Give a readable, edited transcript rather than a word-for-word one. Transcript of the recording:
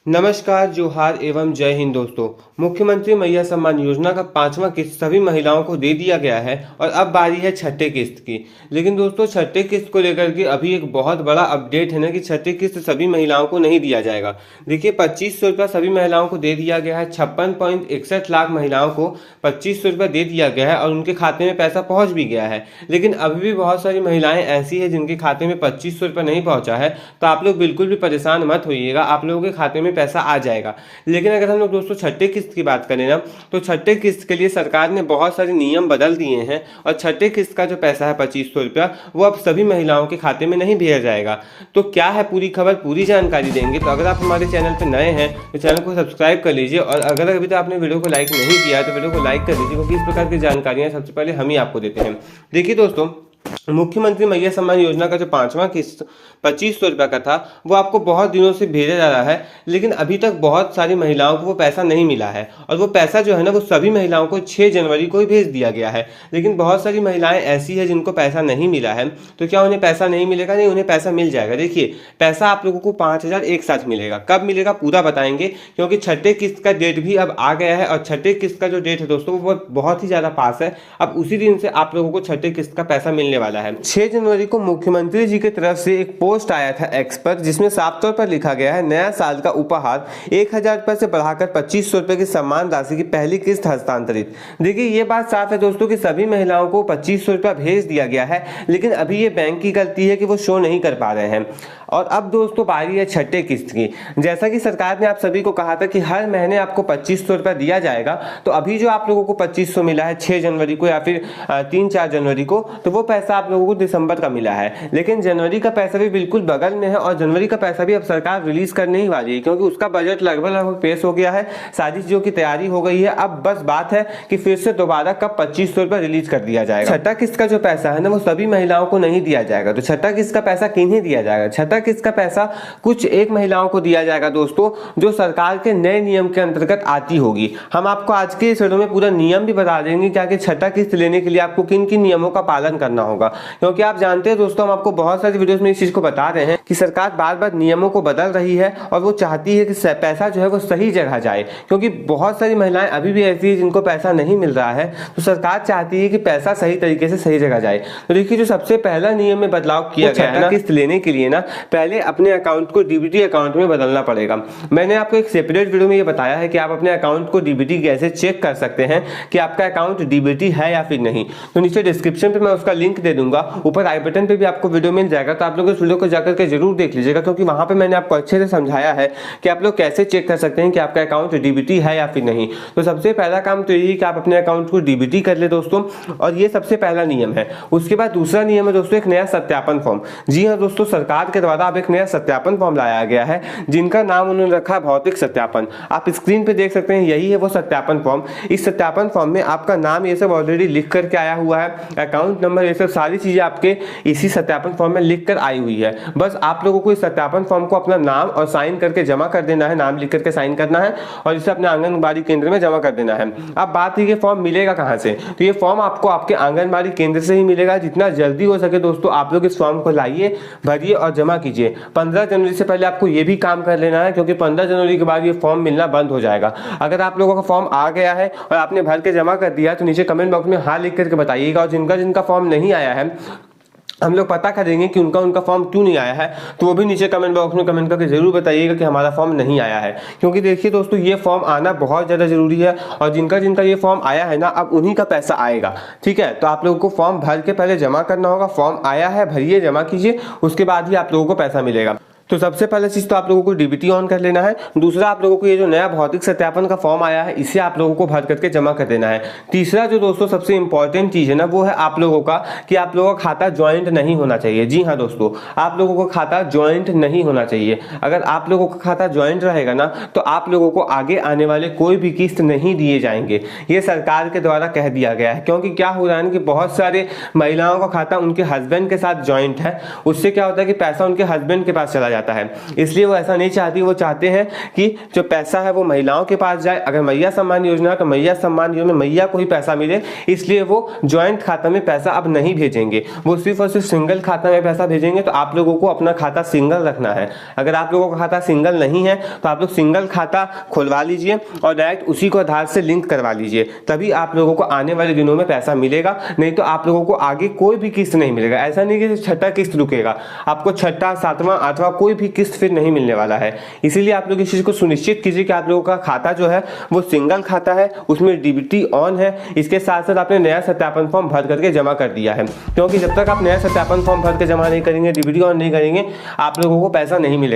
नमस्कार, जोहार एवं जय हिंद दोस्तों। मुख्यमंत्री मैया सम्मान योजना का 5वां किस्त सभी महिलाओं को दे दिया गया है और अब बारी है छठे किस्त की। लेकिन दोस्तों, छठे किस्त को लेकर के अभी एक बहुत बड़ा अपडेट है ना कि छठे किस्त सभी महिलाओं को नहीं दिया जाएगा। देखिए, 2500 रुपया सभी महिलाओं को दे दिया गया है। 56.61 लाख महिलाओं को 2500 रुपया दे दिया गया है और उनके खाते में पैसा पहुंच भी गया है। लेकिन अभी भी बहुत सारी महिलाएं ऐसी है जिनके खाते में 2500 रुपया नहीं पहुंचा है। तो आप लोग बिल्कुल भी परेशान मत होइएगा, आप लोगों के खाते में पैसा आ जाएगा। लेकिन अगर हम लोग दोस्तों छठे किस्त की बात करें ना, तो छठे किस्त के लिए सरकार ने बहुत सारे नियम बदल दिए हैं और छठे किस्त का जो पैसा है 2500 रुपया, वो अब सभी महिलाओं के खाते में नहीं भेजा जाएगा। तो क्या है पूरी खबर, पूरी जानकारी देंगे। तो अगर आप हमारे चैनल पर नए हैं तो चैनल को सब्सक्राइब कर लीजिए और अगर अभी तक आपने वीडियो को लाइक नहीं किया तो वीडियो को लाइक कर लीजिए, क्योंकि इस प्रकार की जानकारियां सबसे पहले हम ही आपको देते हैं। देखिए दोस्तों, मुख्यमंत्री मैया सम्मान योजना का जो 5वां किस्त 2500 रुपया का था, वो आपको बहुत दिनों से भेजा जा रहा है। लेकिन अभी तक बहुत सारी महिलाओं को वो पैसा नहीं मिला है और वो पैसा जो है ना, वो सभी महिलाओं को 6 जनवरी को ही भेज दिया गया है। लेकिन बहुत सारी महिलाएं ऐसी है जिनको पैसा नहीं मिला है। तो क्या उन्हें पैसा नहीं मिलेगा? नहीं, उन्हें पैसा मिल जाएगा। देखिए, पैसा आप लोगों को 5000 एक साथ मिलेगा। कब मिलेगा पूरा बताएंगे, क्योंकि छठे किस्त का डेट भी अब आ गया है और छठे किस्त का जो डेट है दोस्तों, वो बहुत ही ज़्यादा पास है। अब उसी दिन से आप लोगों को छठे किस्त का पैसा मिलने वाला है। 6 जनवरी को मुख्यमंत्री जी की तरफ से एक पोस्ट आया था एक्स पर, जिसमें साफ तौर पर लिखा गया है, नया साल का उपहार 1000 रुपए से बढ़ाकर 2500 रुपए की सम्मान राशि की पहली किस्त हस्तांतरित। देखिए, ये बात साफ है दोस्तों कि सभी महिलाओं को 2500 रुपया भेज दिया गया है। लेकिन अभी ये बैंक की गलती है कि वो शो नहीं कर पा रहे हैं। और अब दोस्तों बारी है छठे किस्त की। जैसा कि सरकार ने आप सभी को कहा था कि हर महीने आपको 2500 रुपया दिया जाएगा, तो अभी जो आप लोगों को 2500 मिला है 6 जनवरी को या फिर 3-4 जनवरी को, तो वो पैसा आप लोगों को दिसंबर का मिला है। लेकिन जनवरी का पैसा भी बिल्कुल बगल में है और जनवरी का पैसा भी अब सरकार रिलीज करने ही वाली है, क्योंकि उसका बजट लगभग पेश हो गया है, सारी चीजों की तैयारी हो गई है। अब बस बात है कि फिर से दोबारा कब 2500 रुपया रिलीज कर दिया जाएगा। छठा किस्त का जो पैसा है ना, वो सभी महिलाओं को नहीं दिया जाएगा। तो छठा किस्त का पैसा किन्हें दिया जाएगा? छठा किस्त का पैसा कुछ एक महिलाओं को दिया जाएगा दोस्तों, जो सरकार के नए नियम के अंतर्गत आती होगी। हम आपको आज के इस वीडियो में पूरा नियम भी बता देंगे क्या कि छठा किस्त लेने के लिए आपको किन किन नियमों का पालन करना होगा। क्योंकि आप जानते हैं दोस्तों, हम आपको बहुत सारी वीडियोस में इस चीज को बता रहे हैं कि सरकार बार बार नियमों को बदल रही है और वो चाहती है कि पैसा जो है वो सही जगह जाए। क्योंकि बहुत सारी महिलाएं अभी भी ऐसी है जिनको पैसा नहीं मिल रहा है, तो सरकार चाहती है कि पैसा सही तरीके से सही जगह जाए। तो देखिए, जो सबसे पहला नियम में बदलाव किया गया है ना, किस्त लेने के लिए ना, पहले अपने अकाउंट को डीबीटी अकाउंट में बदलना पड़ेगा। मैंने आपको एक सेपरेट वीडियो में ये बताया है कि आप अपने अकाउंट को डीबीटी कैसे चेक कर सकते हैं कि आपका अकाउंट डीबीटी है या फिर नहीं। तो नीचे डिस्क्रिप्शन पे मैं उसका लिंक दे दूंगा, ऊपर आई बटन पे भी आपको वीडियो मिल जाएगा। तो आप लोग इस वीडियो को जाकर के जरूर देख लीजिएगा, क्योंकि वहां पे मैंने आपको अच्छे से समझाया है कि आप लोग कैसे चेक कर सकते हैं कि आपका अकाउंट डीबीटी है या फिर नहीं। तो सबसे पहला काम तो यही कि आप अपने अकाउंट को डीबीटी कर ले दोस्तों, और ये सबसे पहला नियम है। उसके बाद दूसरा नियम है दोस्तों, एक नया सत्यापन फॉर्म। जी हाँ दोस्तों, सरकार के द्वारा अब एक नया सत्यापन फॉर्म लाया गया है, जिनका नाम उन्होंने रखा है भौतिक सत्यापन। आप स्क्रीन पे देख सकते हैं, यही है वो सत्यापन फॉर्म। इस सत्यापन फॉर्म में आपका नाम ये सब ऑलरेडी लिख करके आया हुआ है, अकाउंट नंबर, ये सब सारी चीजें आपके इसी सत्यापन फॉर्म में लिख कर आई हुई है। बस आप लोगों को इस सत्यापन फॉर्म को अपना नाम और साइन करके जमा कर देना है, नाम लिख करके साइन करना है और इसे अपने आंगनबाड़ी केंद्र में जमा कर देना है। अब बात है कि फॉर्म मिलेगा कहां से? तो ये फॉर्म आपको आपके आंगनबाड़ी केंद्र से ही मिलेगा। जितना जल्दी हो सके दोस्तों, आप लोग इस फॉर्म को लाइए, भरिए और जमा कीजिए। 15 जनवरी से पहले आपको ये भी काम कर लेना है, क्योंकि 15 जनवरी के बाद ये फॉर्म मिलना बंद हो जाएगा। अगर आप लोगों का फॉर्म आ गया है और आपने भर के जमा कर दिया, तो नीचे कमेंट बॉक्स में हाँ लिख करके बताइएगा। और जिनका जिनका फॉर्म नहीं आया है, हम लोग पता करेंगे कि उनका फॉर्म क्यों नहीं आया है, तो वो भी नीचे कमेंट बॉक्स में कमेंट करके जरूर बताइएगा कि हमारा फॉर्म नहीं आया है। क्योंकि देखिए दोस्तों, ये फॉर्म आना बहुत ज़्यादा जरूरी है और जिनका जिनका ये फॉर्म आया है ना, अब उन्हीं का पैसा आएगा। ठीक है, तो आप लोगों को फॉर्म भर के पहले जमा करना होगा। फॉर्म आया है, भरिए, जमा कीजिए, उसके बाद ही आप लोगों को पैसा मिलेगा। तो सबसे पहले चीज तो आप लोगों को डीबीटी ऑन कर लेना है। दूसरा, आप लोगों को ये जो नया भौतिक सत्यापन का फॉर्म आया है, इसे आप लोगों को भर करके जमा कर देना है। तीसरा जो दोस्तों सबसे इंपॉर्टेंट चीज है ना, वो है आप लोगों का कि आप लोगों का खाता ज्वाइंट नहीं होना चाहिए। जी हाँ दोस्तों, आप लोगों का खाता ज्वाइंट नहीं होना चाहिए। अगर आप लोगों का खाता ज्वाइंट रहेगा ना, तो आप लोगों को आगे आने वाले कोई भी किस्त नहीं दिए जाएंगे। ये सरकार के द्वारा कह दिया गया है। क्योंकि क्या हो रहा है कि बहुत सारे महिलाओं का खाता उनके हस्बैंड के साथ ज्वाइंट है, उससे क्या होता है कि पैसा उनके हस्बैंड के पास चला जाता है। इसलिए वो ऐसा नहीं चाहती, वो चाहते हैं कि जो पैसा है वो महिलाओं के पास जाए। अगर मैया सम्मान योजना है तो मैया सम्मान योजना में मैया को ही पैसा मिले, इसलिए वो ज्वाइंट खाता में पैसा अब नहीं भेजेंगे, वो सिर्फ और सिर्फ सिंगल खाता में पैसा भेजेंगे। तो आप लोगों को अपना खाता सिंगल रखना है। अगर आप लोगों का खाता सिंगल नहीं है तो आप लोग सिंगल खाता खुलवा लीजिए और डायरेक्ट उसी को आधार से लिंक करवा लीजिए, तभी आप लोगों को आने वाले दिनों में पैसा मिलेगा। नहीं तो आप लोगों को आगे कोई भी किस्त नहीं मिलेगा। ऐसा नहीं कि छठा किस्त रुकेगा, आपको छठा, सातवां, आठवां कोई भी किस्त फिर नहीं मिलने वाला है। इसीलिए आप लोग इस चीज को सुनिश्चित कीजिए कि आप लोगों का खाता जो है वो सिंगल खाता है, उसमें डीबीटी ऑन है। इसके साथ साथ आपने नया सत्यापन फॉर्म भर करके जमा कर दिया है, क्योंकि जब तक आप नया सत्यापन फॉर्म भर के जमा नहीं करेंगे, डीबीटी ऑन नहीं करेंगे, आप लोगों को पैसा नहीं मिलेगा।